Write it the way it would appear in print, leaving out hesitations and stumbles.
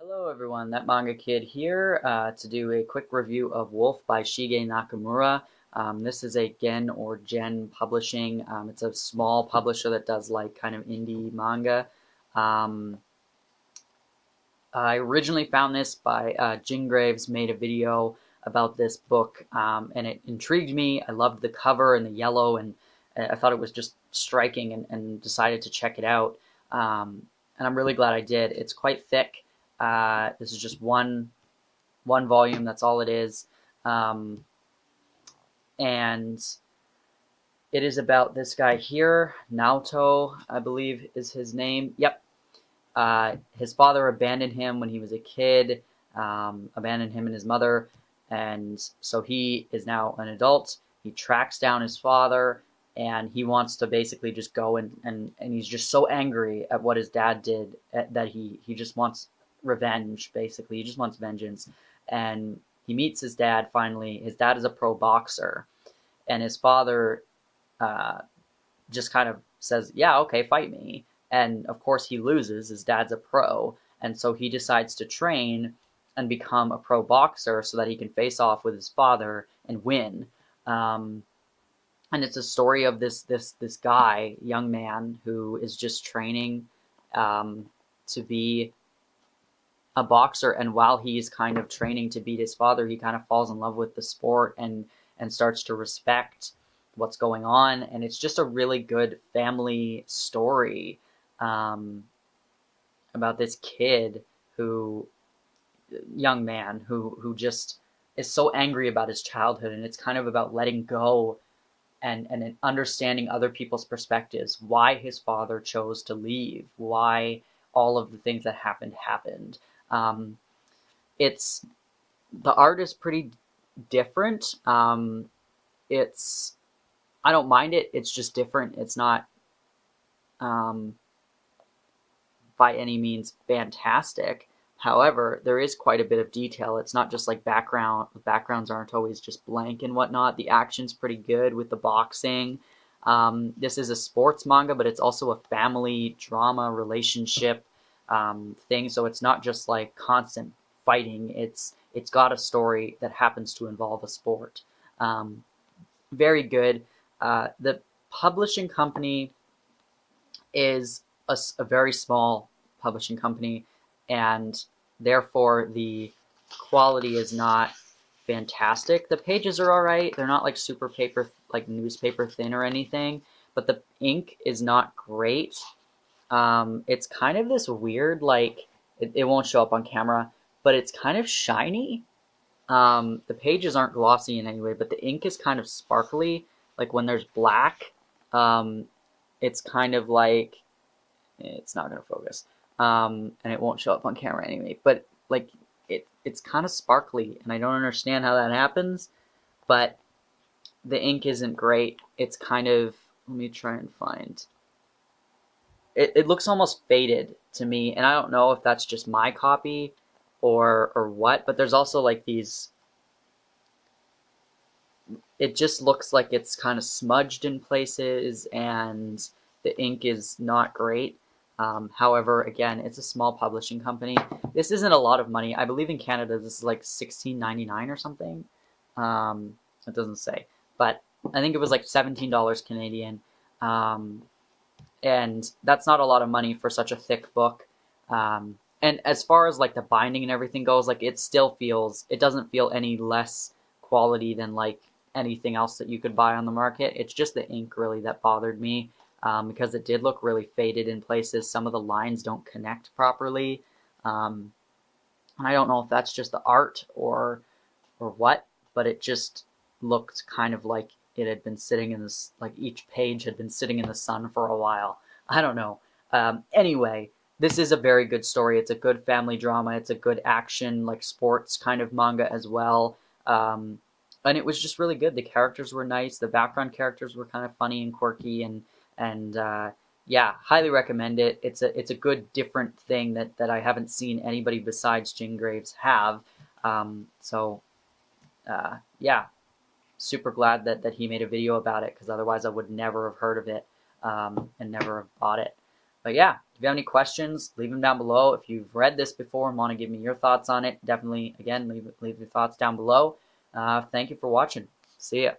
Hello everyone, that manga kid here to do a quick review of Wolf by Shige Nakamura. This is a Gen or Gen Publishing. It's a small publisher that does like kind of indie manga. Um, I originally found this by Jin Graves made a video about this book and it intrigued me. I loved the cover and the yellow and I thought it was just striking and decided to check it out. And I'm really glad I did. It's quite thick. This is just one volume. That's all it is, and it is about this guy here, Naoto, I believe is his name. Yep. His father abandoned him when he was a kid, abandoned him and his mother, and so he is now an adult. He tracks down his father, and he wants to basically just go and he's just so angry at what his dad did that he just wants revenge, basically. He just wants vengeance. And he meets his dad finally. His dad is a pro boxer, and his father uh, just kind of says, yeah, okay, fight me. And of course, he loses. His dad's a pro. And so he decides to train and become a pro boxer so that he can face off with his father and win. Um, and it's a story of this guy, young man, who is just training to be a boxer, and while he's kind of training to beat his father, he kind of falls in love with the sport and starts to respect what's going on, and it's just a really good family story um, about this kid who young man who just is so angry about his childhood, and it's kind of about letting go and understanding other people's perspectives, why his father chose to leave, why all of the things that happened. Um, it's the art is pretty different. It's I don't mind it. It's just different. It's not um, by any means fantastic. However, there is quite a bit of detail. It's not just like backgrounds aren't always just blank and whatnot. The action's pretty good with the boxing. This is a sports manga, but it's also a family drama relationship thing. So it's not just like constant fighting. It's got a story that happens to involve a sport. Um, Very good. The publishing company is a very small publishing company, and therefore the quality is not fantastic. The pages are all right. They're not like super paper, like newspaper thin or anything, but the ink is not great. It's kind of this weird, like, it won't show up on camera, but it's kind of shiny. The pages aren't glossy in any way, but the ink is kind of sparkly. Like when there's black, um, it's kind of like it's not gonna focus, and it won't show up on camera anyway. But like it's kind of sparkly, and I don't understand how that happens. But the ink isn't great. It's kind of let me try and find. It looks almost faded to me, and I don't know if that's just my copy or what. But there's also like these. It just looks like it's kind of smudged in places, and the ink is not great. However, again, it's a small publishing company. This isn't a lot of money. I believe in Canada this is like $16.99 or something. It doesn't say, but I think it was like $17 Canadian. Um, and that's not a lot of money for such a thick book. And as far as like the binding and everything goes, like it doesn't feel any less quality than like anything else that you could buy on the market. It's just the ink really that bothered me because it did look really faded in places. Some of the lines don't connect properly, um, and I don't know if that's just the art or what, but it just looked kind of like it had been sitting in this, like each page had been sitting in the sun for a while. I don't know. Anyway, this is a very good story. It's a good family drama. It's a good action, like sports kind of manga as well. And it was just really good. The characters were nice. The background characters were kind of funny and quirky, and yeah, highly recommend it. It's a good different thing that I haven't seen anybody besides Jin Graves have. Yeah, super glad that he made a video about it because otherwise I would never have heard of it and never have bought it. But yeah, if you have any questions, leave them down below. If you've read this before and want to give me your thoughts on it, definitely, again, leave your thoughts down below. Thank you for watching. See ya.